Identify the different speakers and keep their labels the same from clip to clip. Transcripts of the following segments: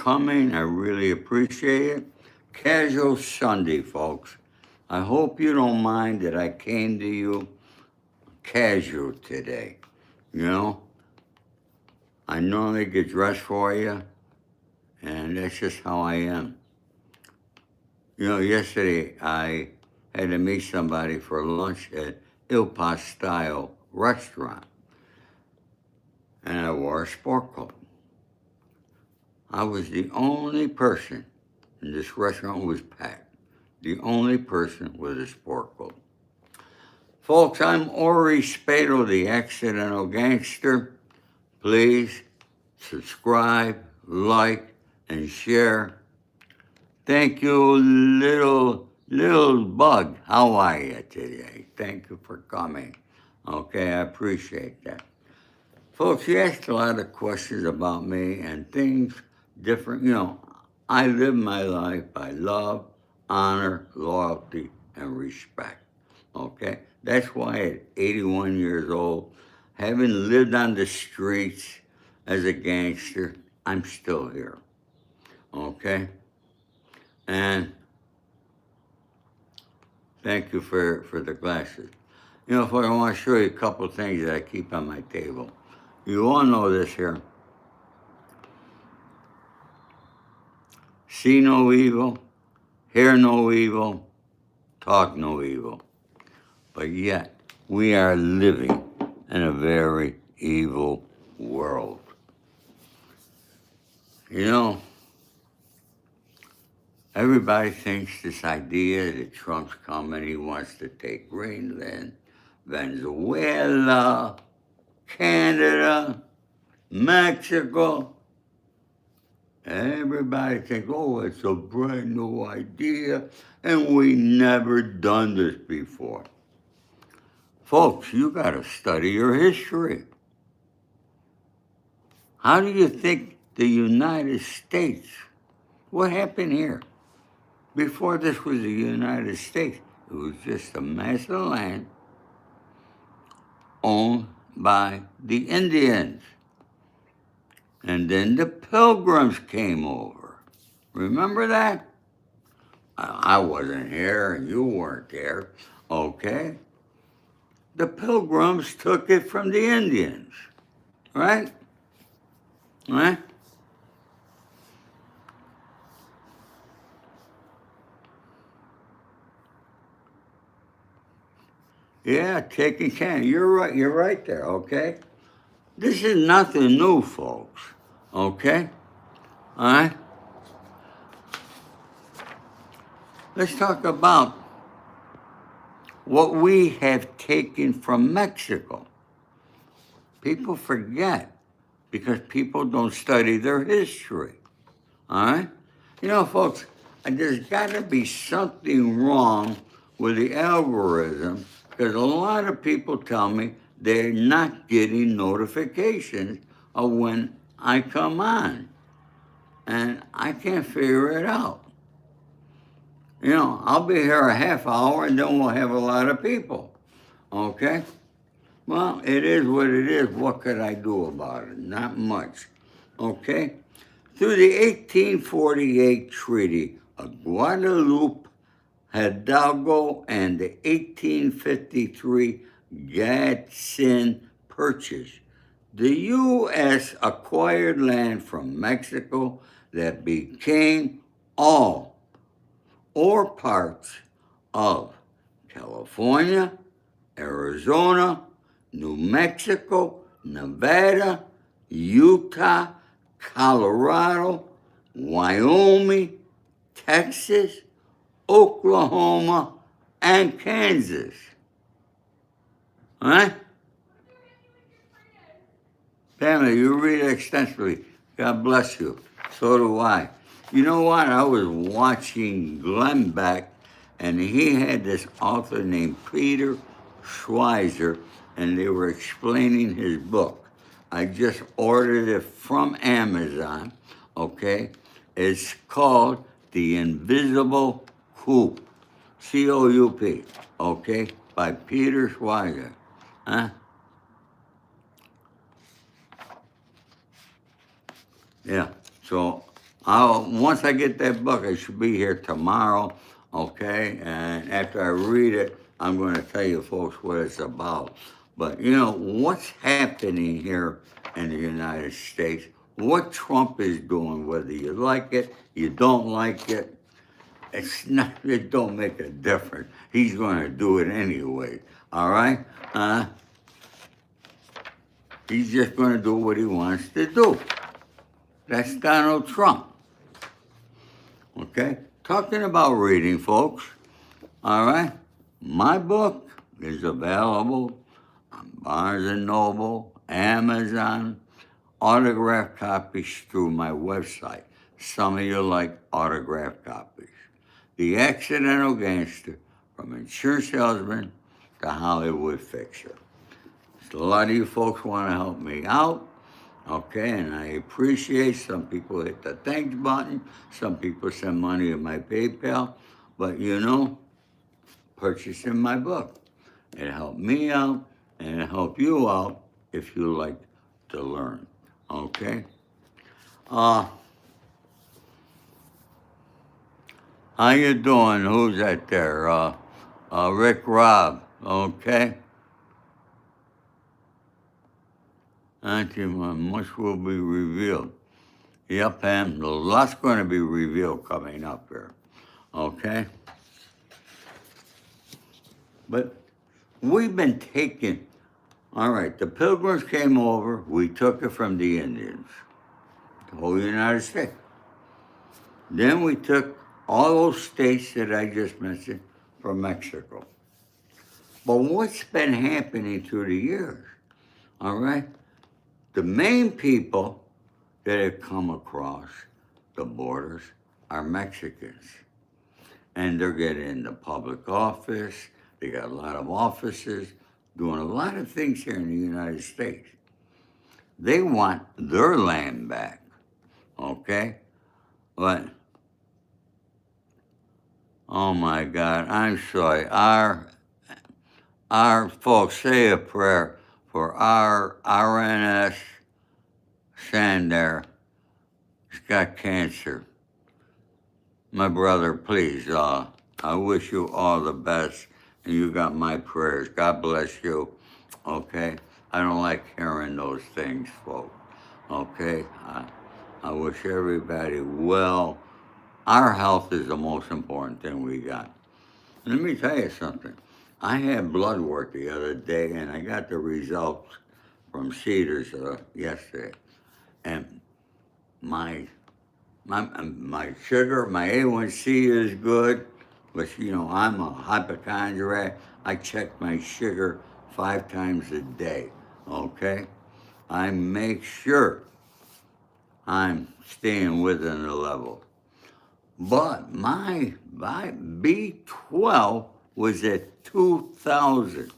Speaker 1: coming. I really appreciate it. Casual Sunday, folks. I hope you don't mind that I came to you casual today. You know, I normally get dressed for you, and that's just how I am. You know, yesterday I had to meet somebody for lunch at Il Pastel restaurant, and I wore a sport coat. I was the only person, and this restaurant was packed, the only person with a sport coat. Folks, I'm Ori Spado, the accidental gangster. Please subscribe, like, and share. Thank you, little bug. How are you today? Thank you for coming. Okay, I appreciate that. Folks, you asked a lot of questions about me and things different. You know, I live my life by love, honor, loyalty, and respect. Okay? That's why at 81 years old, having lived on the streets as a gangster, I'm still here. Okay? And thank you for the glasses. You know, I want to show you a couple of things that I keep on my table. You all know this here. See no evil, hear no evil, talk no evil. But yet, we are living in a very evil world. You know, everybody thinks this idea that Trump's coming, he wants to take Greenland, Venezuela, Canada, Mexico. Everybody thinks, oh, it's a brand new idea, and we never done this before. Folks, you got to study your history. How do you think the United States, what happened here? Before this was the United States, it was just a mass of land owned by the Indians. And then the Pilgrims came over. Remember that? I wasn't here and you weren't there, okay? The Pilgrims took it from the Indians, right? Right? Yeah, taking Canada. You're right there, okay? This is nothing new, folks, okay? All right? Let's talk about what we have taken from Mexico. People forget because people don't study their history, all right? You know, folks, there's got to be something wrong with the algorithm because a lot of people tell me they're not getting notifications of when I come on. And I can't figure it out. You know, I'll be here a half hour and then we'll have a lot of people. Okay? Well, it is what it is. What could I do about it? Not much. Okay? Through the 1848 Treaty of Guadalupe, Hidalgo, and the 1853 Gadsden Purchase, the U.S. acquired land from Mexico that became all or parts of California, Arizona, New Mexico, Nevada, Utah, Colorado, Wyoming, Texas, Oklahoma, and Kansas. All right? Family, you read it extensively. God bless you. So do I. You know what? I was watching Glenn Beck, and he had this author named Peter Schweizer, and they were explaining his book. I just ordered it from Amazon, okay? It's called The Invisible Coup, C-O-U-P, okay? By Peter Schweizer. Huh? Yeah, so Once I get that book, I should be here tomorrow, okay? And after I read it, I'm going to tell you folks what it's about. But you know, what's happening here in the United States, what Trump is doing, whether you like it, you don't like it, it's not, it don't make a difference. He's going to do it anyway, all right? He's just going to do what he wants to do. That's Donald Trump. Okay? Talking about reading, folks. All right? My book is available on Barnes & Noble, Amazon, autographed copies through my website. Some of you like autographed copies. The Accidental Gangster, from insurance salesman to Hollywood fixer. A lot of you folks want to help me out. Okay, and I appreciate some people hit the thanks button, some people send money to my PayPal, but you know, purchasing my book. It helped me out and it helped you out if you like to learn. Okay? How you doing? Who's that there? Rick Rob, okay? Auntie, much will be revealed. Yep, and a lot's going to be revealed coming up here, okay? But we've been taking, all right, the Pilgrims came over, we took it from the Indians, the whole United States. Then we took all those states that I just mentioned from Mexico. But what's been happening through the years, all right? The main people that have come across the borders are Mexicans. And they're getting into public office. They got a lot of offices, doing a lot of things here in the United States. They want their land back, okay? But, oh my God, I'm sorry. Our folks, say a prayer for our RNS Sander. He's got cancer. My brother, please, I wish you all the best, and you got my prayers. God bless you, okay? I don't like hearing those things, folks, okay? I wish everybody well. Our health is the most important thing we got. Let me tell you something. I had blood work the other day, and I got the results from Cedars yesterday. And my sugar, my A1C is good, but you know, I'm a hypochondriac. I check my sugar 5 times a day, okay? I make sure I'm staying within the level. But my B12 was at 2,000.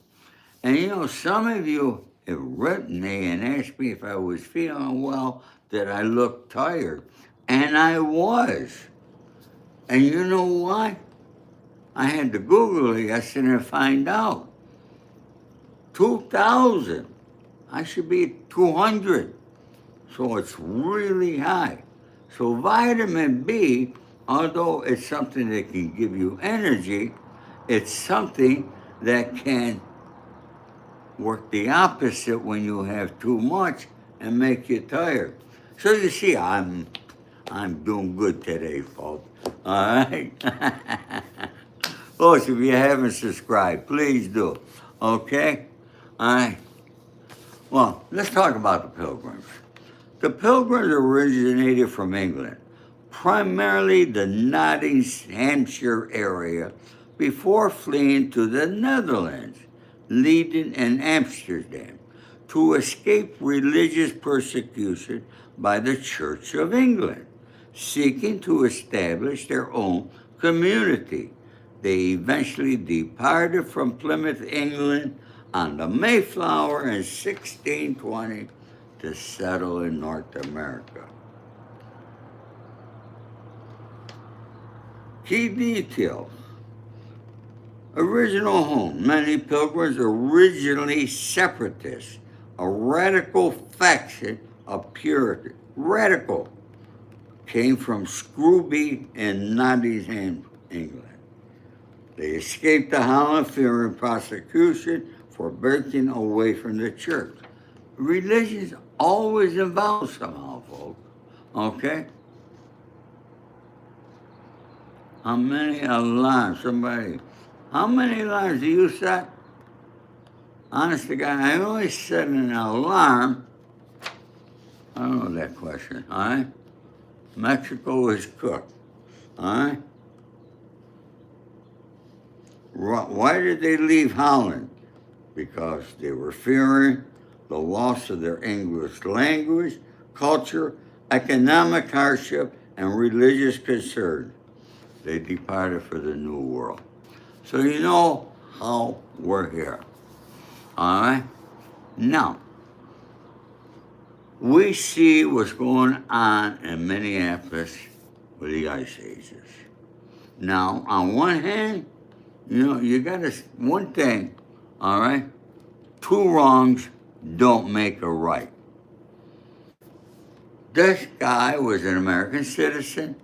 Speaker 1: And you know, some of you have written me and asked me if I was feeling well, that I looked tired. And I was. And you know why? I had to Google it yesterday and find out. 2,000. I should be at 200. So it's really high. So vitamin B, although it's something that can give you energy, it's something that can work the opposite when you have too much and make you tired. So you see, I'm doing good today, folks. All right? Folks, if you haven't subscribed, please do. Okay? All right. Well, let's talk about the Pilgrims. The Pilgrims originated from England, primarily the Nottinghamshire area, before fleeing to the Netherlands, Leiden and Amsterdam, to escape religious persecution by the Church of England, seeking to establish their own community. They eventually departed from Plymouth, England on the Mayflower in 1620 to settle in North America. Key details. Original home. Many Pilgrims originally separatists, a radical faction of Puritan. Radical. came from Scrooby and Nottingham, England. They escaped to Holland fearing prosecution for breaking away from the church. Religion's always involved somehow, folks. Okay? How many alarms? How many alarms do you set? Honest to God, I only set an alarm. I don't know that question, all right? Mexico is cooked, all right? Why did they leave Holland? Because they were fearing the loss of their English language, culture, economic hardship, and religious concern. They departed for the New World. So you know how we're here. All right? Now, we see what's going on in Minneapolis with the ice ages. Now, on one hand, you got to, one thing, all right? Two wrongs don't make a right. This guy was an American citizen,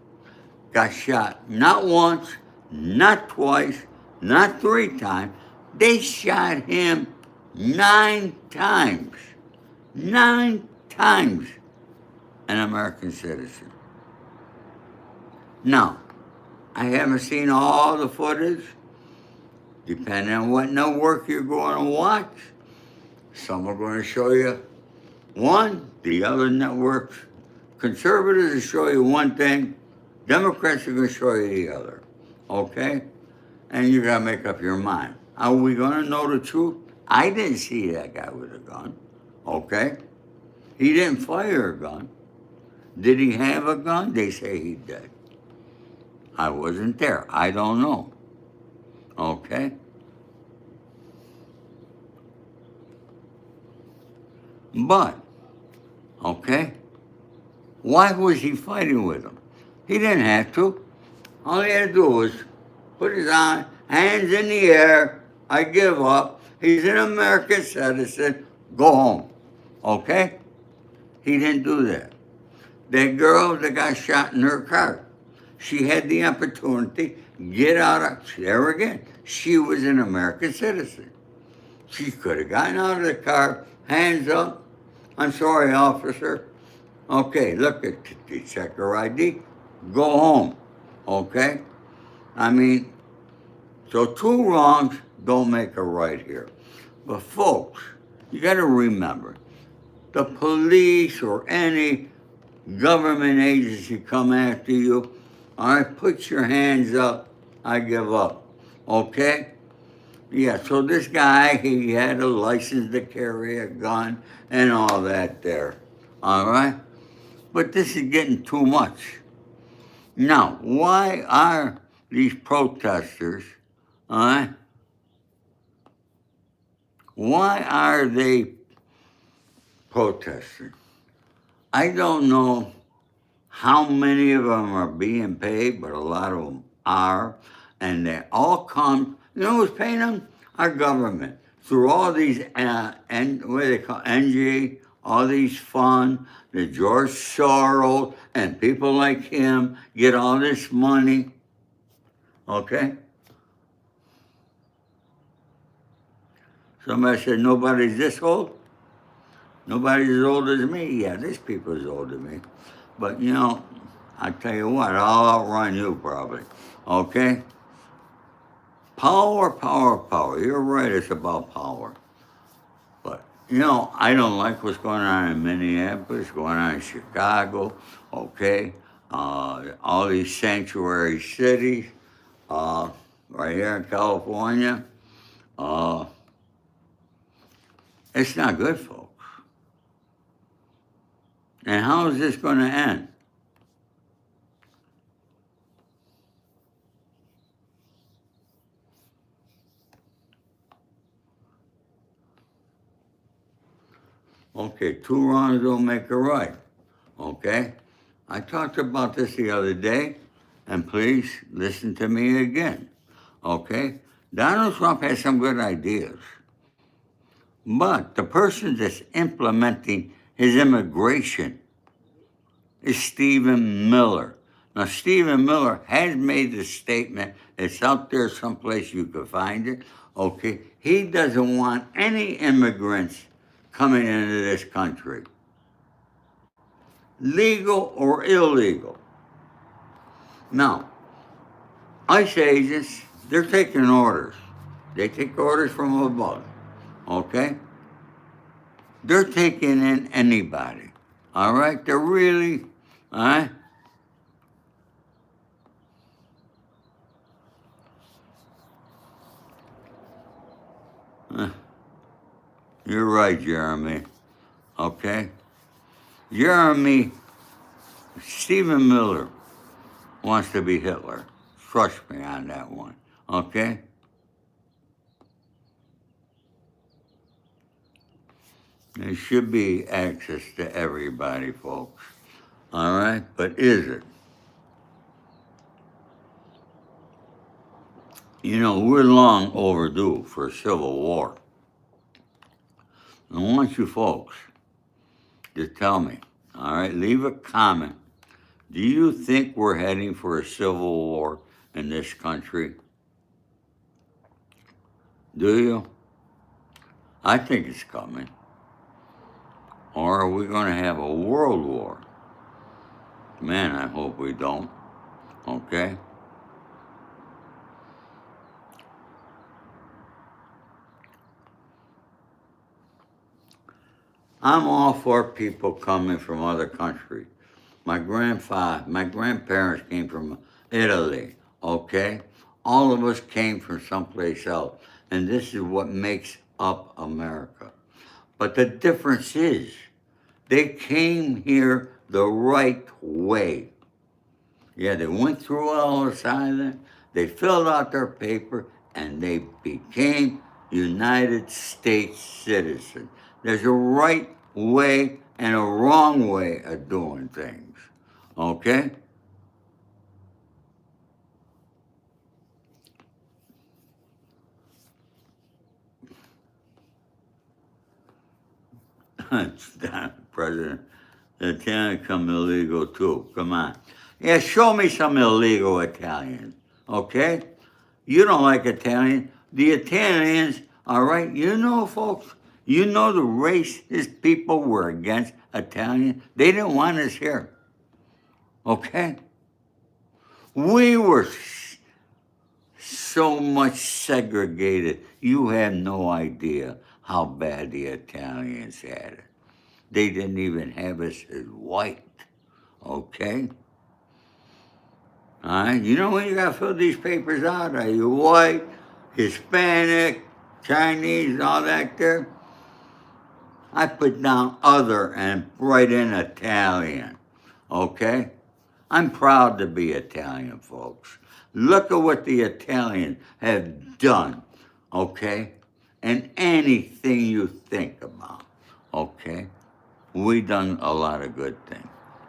Speaker 1: got shot not once, not twice, not 3 times. They shot him 9 times. 9 times an American citizen. Now, I haven't seen all the footage. Depending on what network you're going to watch, some are going to show you one, the other networks. Conservatives will show you one thing, Democrats are going to show you the other. Okay? And you got to make up your mind. Are we going to know the truth? I didn't see that guy with a gun. Okay? He didn't fire a gun. Did he have a gun? They say he did. I wasn't there. I don't know. Okay? But, okay, why was he fighting with him? He didn't have to. All he had to do was put his hands in the air, I give up. He's an American citizen, go home. Okay? He didn't do that. That girl that got shot in her car, she had the opportunity get out of, there again, she was an American citizen. She could have gotten out of the car, hands up. I'm sorry, officer. Okay, look, check her ID, go home. Okay? I mean, so 2 wrongs don't make a right here. But folks, you got to remember, the police or any government agency come after you, all right, put your hands up, I give up. Okay? Yeah, so this guy, he had a license to carry a gun and all that there. All right? But this is getting too much. Now, why are these protesters, all right? Why are they protesting? I don't know how many of them are being paid, but a lot of them are. And they all come, you know who's paying them? Our government. Through all these, what do they call NG, all these funds, the George Soros and people like him get all this money. Okay? Somebody said, nobody's this old? Nobody's as old as me? Yeah, this people is older than me. But, I tell you what, I'll outrun you probably. Okay? Power, power, power. You're right, it's about power. But, I don't like what's going on in Minneapolis, going on in Chicago, okay? All these sanctuary cities, right here in California. It's not good, folks. And how is this going to end? Okay, 2 wrongs don't make a right. Okay? I talked about this the other day, and please listen to me again. Okay? Donald Trump has some good ideas. But the person that's implementing his immigration is Stephen Miller. Now, Stephen Miller has made the statement, it's out there someplace you can find it, okay? He doesn't want any immigrants coming into this country, legal or illegal. Now, ICE agents, they're taking orders. They take orders from above, okay? They're taking in anybody, all right? They're really, all right? You're right, Jeremy, okay? Jeremy, Stephen Miller wants to be Hitler. Trust me on that one, okay? There should be access to everybody, folks, all right? But is it? You know, we're long overdue for a civil war. I want you folks to tell me, all right? Leave a comment. Do you think we're heading for a civil war in this country? Do you? I think it's coming. Or are we going to have a world war? Man, I hope we don't. Okay? I'm all for people coming from other countries. My grandparents came from Italy, okay? All of us came from someplace else. And this is what makes up America. But the difference is, they came here the right way. Yeah, they went through Ellis Island, they filled out their paper, and they became United States citizens. There's a right way and a wrong way of doing things, okay? President, the Italian come illegal too, come on. Yeah, show me some illegal Italians, okay? You don't like Italian. The Italians, all right, you know, folks, you know the racist people were against Italian. They didn't want us here, okay? We were so much segregated. You have no idea how bad the Italians had it. They didn't even have us as white, okay? All right, you know when you gotta fill these papers out, are you white, Hispanic, Chinese, all that there? I put down other and write in Italian, okay? I'm proud to be Italian, folks. Look at what the Italians have done, okay? And anything you think about, okay? We done a lot of good things.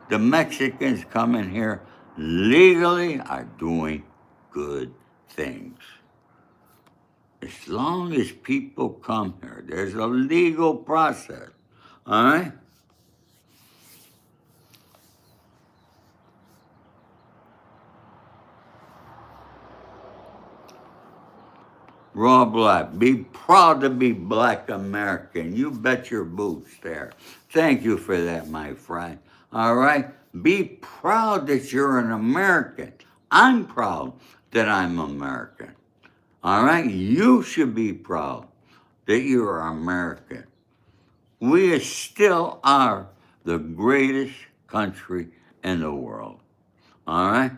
Speaker 1: The Mexicans coming here legally are doing good things. As long as people come here, there's a legal process, all right? Raw Black, be proud to be Black American. You bet your boots there. Thank you for that, my friend. All right? Be proud that you're an American. I'm proud that I'm American. All right? You should be proud that you are American. We still are the greatest country in the world. All right?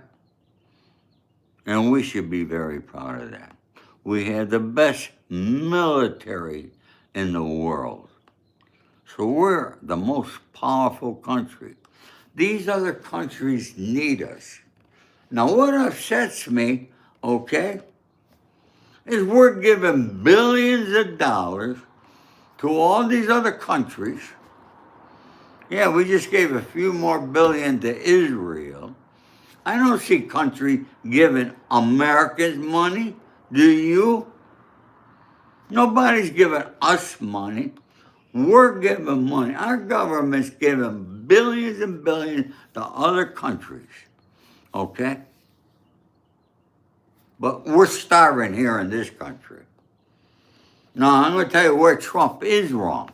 Speaker 1: And we should be very proud of that. We have the best military in the world. So we're the most powerful country. These other countries need us. Now, what upsets me, okay, is we're giving billions of dollars to all these other countries. Yeah, we just gave a few more billion to Israel. I don't see country giving Americans money. Do you? Nobody's giving us money. We're giving money. Our government's giving billions and billions to other countries, okay? But we're starving here in this country. Now, I'm going to tell you where Trump is wrong.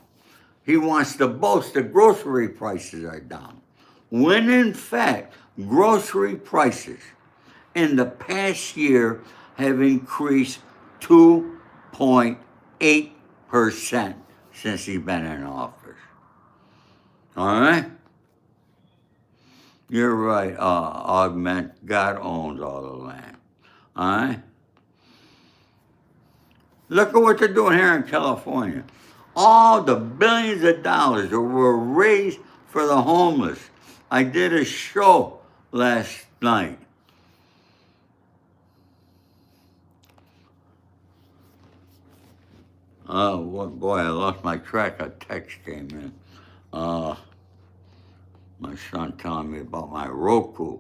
Speaker 1: He wants to boast the grocery prices are down, when in fact, grocery prices in the past year have increased 2.8% since he's been in office. All right? You're right, Augment. God owns all the land. All right? Look at what they're doing here in California. All the billions of dollars that were raised for the homeless. I did a show last night. Oh, boy, I lost my track. A text came in. My son telling me about my Roku.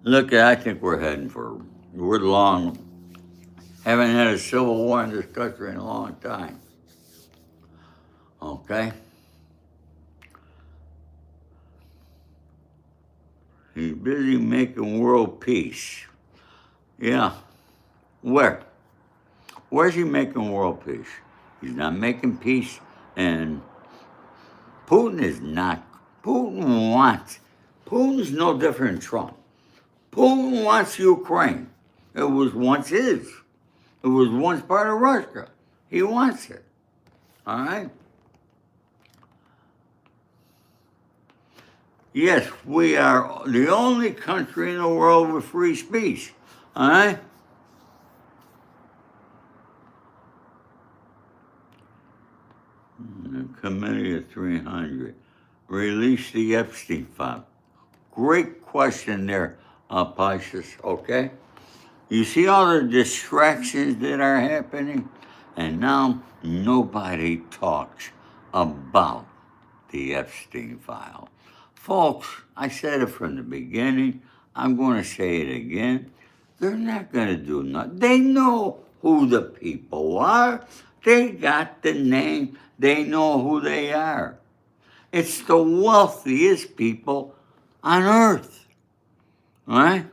Speaker 1: Look, I think we're long. Haven't had a civil war in this country in a long time. Okay? He's busy making world peace. Yeah. Where? Where's he making world peace? He's not making peace, and Putin's no different than Trump. Putin wants Ukraine. It was once his. It was once part of Russia. He wants it. All right? Yes, we are the only country in the world with free speech. All right? The Committee of 300. Release the Epstein file. Great question there, Pisces, okay? You see all the distractions that are happening? And now nobody talks about the Epstein file. Folks, I said it from the beginning. I'm going to say it again. They're not going to do nothing. They know who the people are. They got the name. They know who they are. It's the wealthiest people on earth. All right?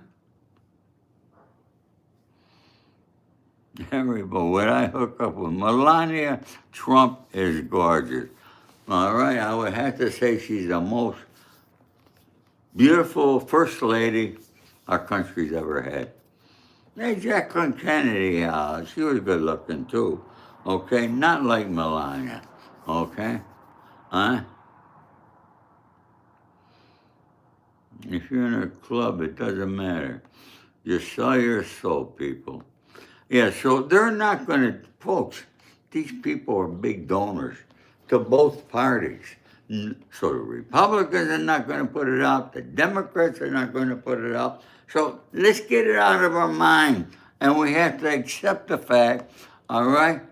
Speaker 1: Everybody, when I hook up with Melania, Trump is gorgeous. All right, I would have to say she's the most beautiful first lady our country's ever had. Hey, Jacqueline Kennedy, she was good looking too. Okay, not like Melania. Okay, huh? If you're in a club, it doesn't matter. You sell your soul, people. Yeah, so they're not going to, folks, these people are big donors to both parties. So the Republicans are not going to put it out. The Democrats are not going to put it out. So let's get it out of our mind. And we have to accept the fact, all right,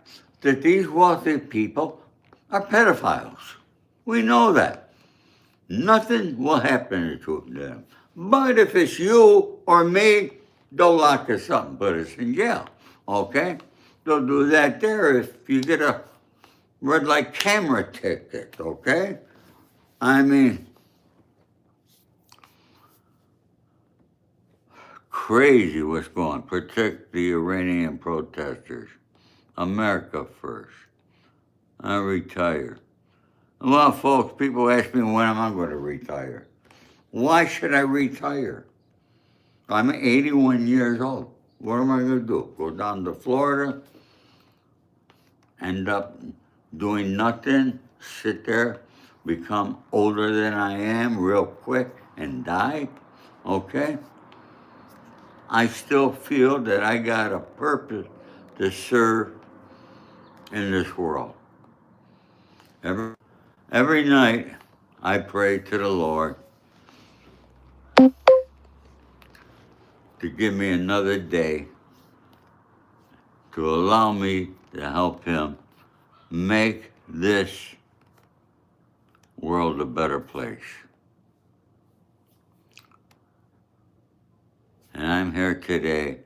Speaker 1: that these wealthy people are pedophiles. We know that. Nothing will happen to them. But if it's you or me, they'll lock us up and put us in jail. Okay? They'll do that there if you get a red light camera ticket, okay? I mean, crazy what's going on. Protect the Iranian protesters. America first. I retire. Well, folks, people ask me when am I going to retire. Why should I retire? I'm 81 years old. What am I going to do? Go down to Florida, end up doing nothing, sit there, become older than I am real quick, and die? Okay? I still feel that I got a purpose to serve in this world. Every night, I pray to the Lord to give me another day, to allow me to help him make this world a better place. And I'm here today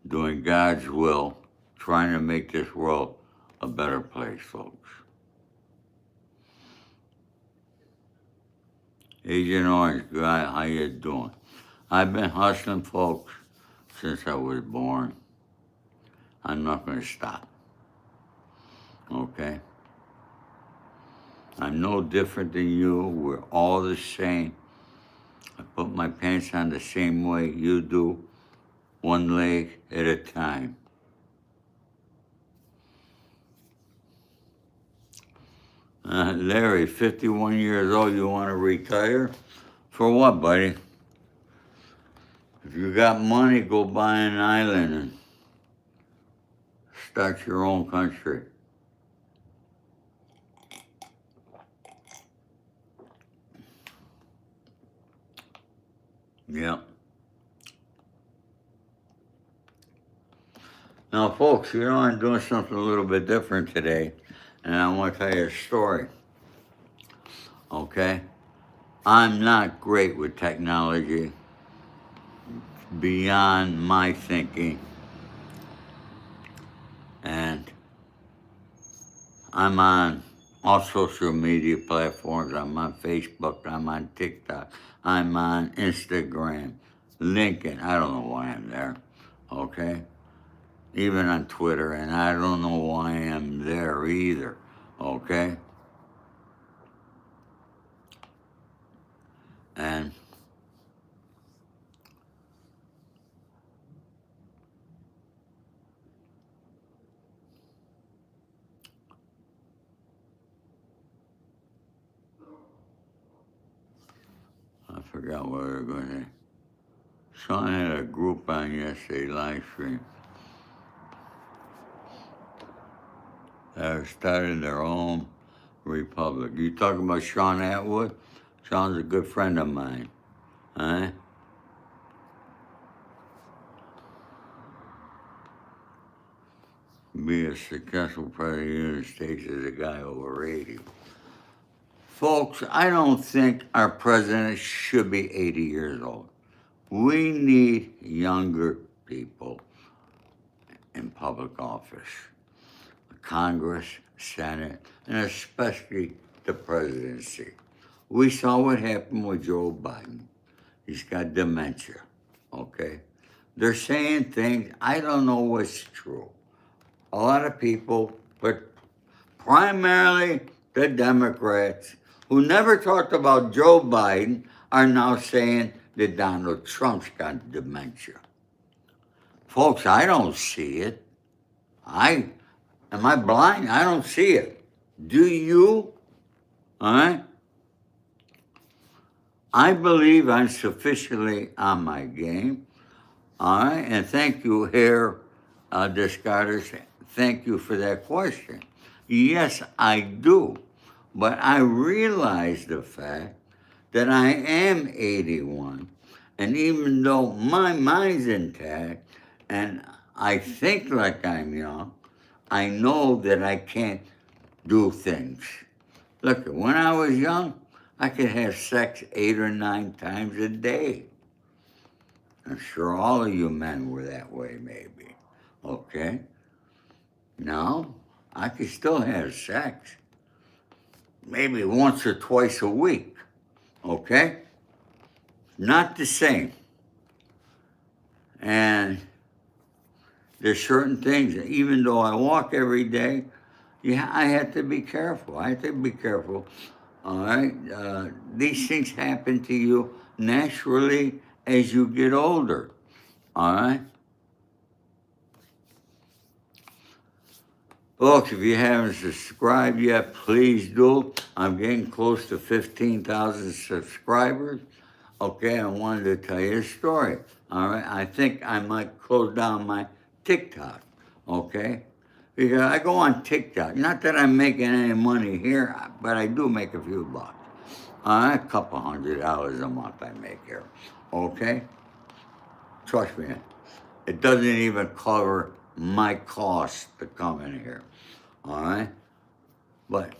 Speaker 1: doing God's will, trying to make this world a better place, folks. Agent Orange, guy, how you doing? I've been hustling, folks, since I was born. I'm not going to stop, okay? I'm no different than you. We're all the same. I put my pants on the same way you do, one leg at a time. Larry, 51 years old, you want to retire? For what, buddy? If you got money, go buy an island and start your own country. Yep. Now, folks, I'm doing something a little bit different today, and I want to tell you a story. Okay? I'm not great with technology, beyond my thinking, and I'm on all social media platforms. I'm on Facebook, I'm on TikTok, I'm on Instagram, LinkedIn. I don't know why I'm there, okay? Even on Twitter, and I don't know why I'm there either, okay? And I forgot what we were going to. Sean had a group on yesterday, live stream. They started their own republic. You talking about Sean Atwood? Sean's a good friend of mine. Huh? Be a successful president of the United States as a guy over 80. Folks, I don't think our president should be 80 years old. We need younger people in public office. Congress, Senate, and especially the presidency. We saw what happened with Joe Biden. He's got dementia, okay? They're saying things, I don't know what's true. A lot of people, but primarily the Democrats, who never talked about Joe Biden, are now saying that Donald Trump's got dementia. Folks, I don't see it. Am I blind? I don't see it. Do you? All right? I believe I'm sufficiently on my game. All right? And thank you, Hair Discarders. Thank you for that question. Yes, I do. But I realize the fact that I am 81. And even though my mind's intact and I think like I'm young, I know that I can't do things. Look, when I was young, I could have sex 8 or 9 times a day. I'm sure all of you men were that way, maybe. Okay? Now, I could still have sex. Maybe once or twice a week. Okay? Not the same. And there's certain things, even though I walk every day, yeah, I have to be careful. I have to be careful. All right? These things happen to you naturally as you get older. All right? Folks, if you haven't subscribed yet, please do. I'm getting close to 15,000 subscribers. Okay, I wanted to tell you a story. All right, I think I might close down my TikTok. Okay, because I go on TikTok. Not that I'm making any money here, but I do make a few bucks. A couple $100 a month I make here. Okay, trust me, it doesn't even cover my cost to come in here. All right, but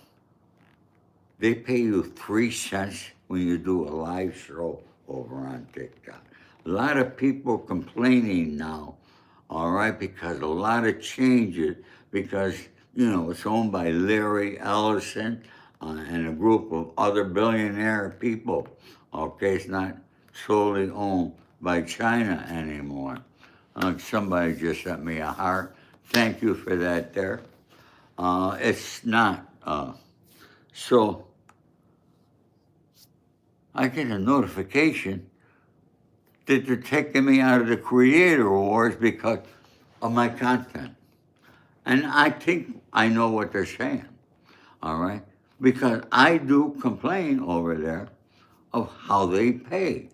Speaker 1: they pay you 3 cents when you do a live show over on TikTok. A lot of people complaining now, all right, because a lot of changes, because It's owned by Larry Ellison and a group of other billionaire people. Okay, it's not solely owned by China anymore. Somebody just sent me a heart. Thank you for that there. It's not. So I get a notification that they're taking me out of the creator wars because of my content. And I think I know what they're saying, all right? Because I do complain over there of how they pay.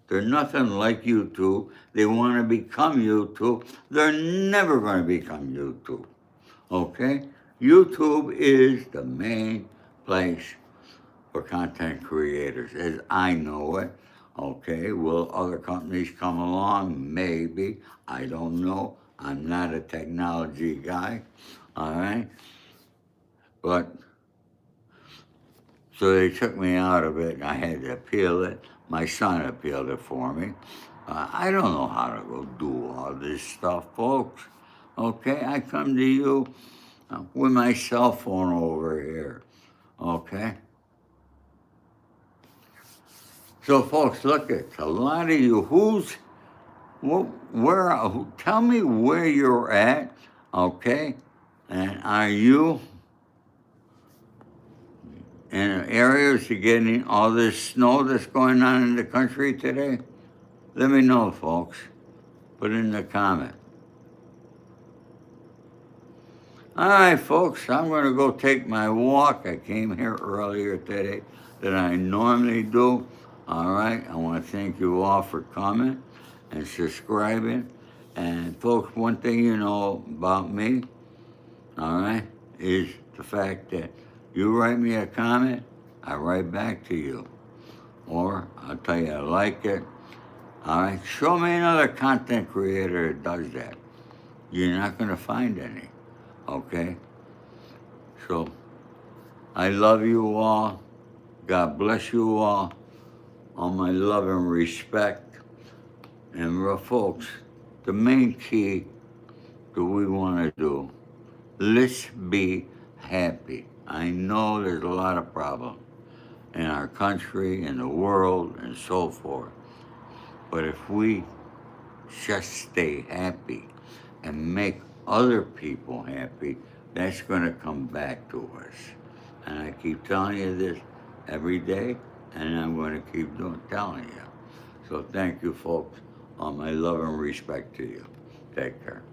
Speaker 1: They're nothing like YouTube. They want to become YouTube. They're never going to become YouTube, okay? YouTube is the main place for content creators, as I know it. Okay, will other companies come along? Maybe. I don't know. I'm not a technology guy. All right. But so they took me out of it and I had to appeal it. My son appealed it for me. I don't know how to go do all this stuff, folks. Okay, I come to you with my cell phone over here. Okay. So, folks, look at a lot of you. Tell me where you're at, okay? And are you in areas you're getting all this snow that's going on in the country today? Let me know, folks. Put it in the comment. All right, folks, I'm going to go take my walk. I came here earlier today than I normally do. All right, I want to thank you all for coming and subscribing. And folks, one thing you know about me, all right, is the fact that you write me a comment, I write back to you. Or I'll tell you I like it. All right, show me another content creator that does that. You're not going to find any, okay? So I love you all. God bless you all. All my love and respect. And folks, the main key that we want to do, let's be happy. I know there's a lot of problems in our country, in the world, and so forth. But if we just stay happy and make other people happy, that's going to come back to us. And I keep telling you this every day, and I'm going to keep telling you. So thank you, folks. All my love and respect to you. Take care.